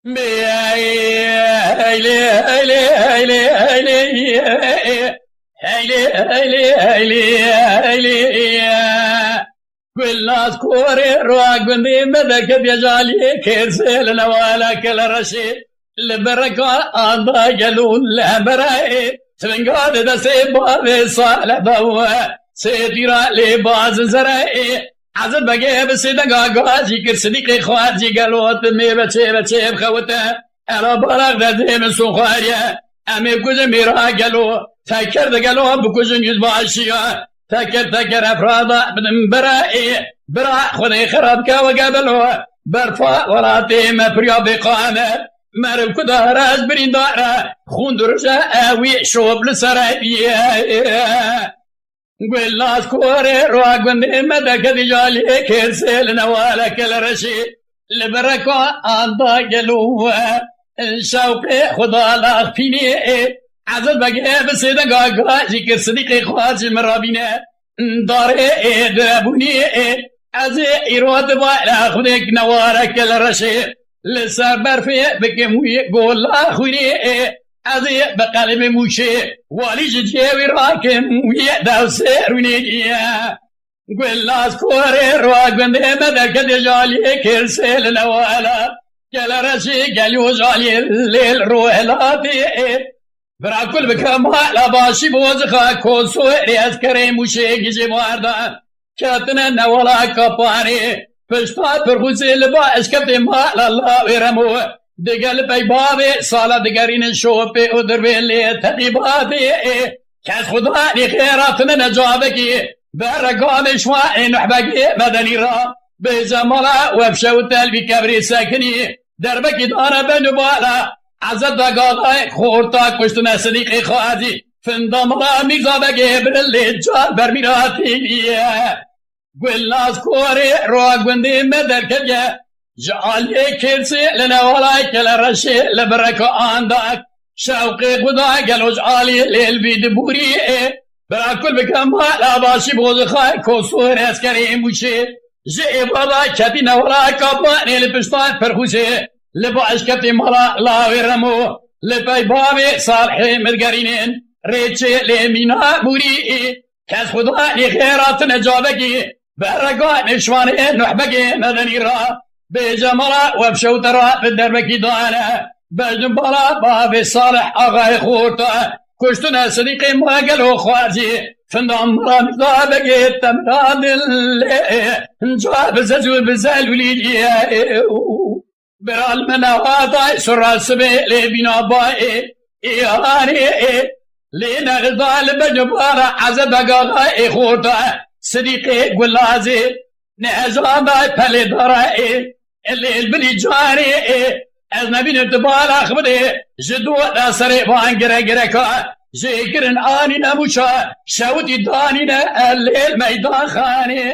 هيلي هيلي هيلي هيلي هيلي هيلي هيلي كل ناس كوري رواق بندي مدك بيجالي كيرسل نوالا كل رشي لبركة آندا جلون لبرائي سنقاد دا سيبا صالح بوا سيديرا لباز زرائي عزد بگه بسیدگا گاجی کر صدیقی خواجی گلوت می بچه بچه بخوته الا بارق دزیم سخاریا امی کجا میرا گلو تکر دگلو بکجن جز باشیا تکر افرادا بدم برای برا خودی خراب که و قبلو برفا ولاتی مپریا بقامه مرم کدا راز برین دارا خون درجا اوی شوب لسرائیه قل ناس كوري رواق بندي مدك دجالي كيرسل نوالا كل رشي لبركة آندا قلوه شوقي خدا لاغ فيني عزل بقى بسيدة قاقاجي كر صديقي خواجي مرابينه داري درابوني عزي إيروات بالا خدك نوالا كل رشي لسار برفي بكموي قول لا خوني عزي بقلب موشي والي جيوي راكم ويداو سيرونيجيا قل لاس كوري رواق بندي مدك دجالي كرسل نوالا قل رشي قل يوجالي الليل روحلاتي برا كل بكمالا باشي بوزخا كوسو رياز كريم موشي جي ماردا كاتنا نوالا كباري فشتات برخوزي لبا اشكبتي مالا الله ويرمو دگل پی بابی سالا دگرین شوپی ادر بیلی تقیباتی کس خدا لی خیراتن نجابه کی برگام شوائی نحبگی مدنی را بزمالا وفشو تلوی کبری سکنی دربکی دانا بنبالا عزد دگاغای خورتا کشتن صدیقی خواهدی فندامالا میزابگی برلی جال برمیراتی گل ناز کوری رواق بندی مدر کبیه جعلي كرسي لنا ولا كل رشي لبركة عندك شوقي خدا قالوا جعلي ليل بيدبوري برا كل بكمال أباشي بوزخاي كوسور عسكري موشي جي بابا كتينا ولا كاباني لبشتان فرخوشي لباش كتي مرا لا ويرمو لباي بابي صالحي مدقرينين ريتشي لمينا بوري كاس خدا لخيرات نجابكي برقا نشواني نحبكي مدني را بجمرة وبشو ترى في الدربكي دانا بجنبرة بابي صالح أغاي خورتا كشتنا صديقي ما قالوا خواجي فندام رمضا بقيت تمران اللي نجاب زجو بزال وليدي برال مناواطا سرال سبي لبنا باي إيهاني لينا غضال بجنبرة عزب أغاي خورتا صديقي قلازي نعزابا بلي درائي اللي البني جاري أزنبي نتبالا خبري جدو لا سريبان قرقركا جيكرن آني نموشا شودي داني الليل ميدان خاني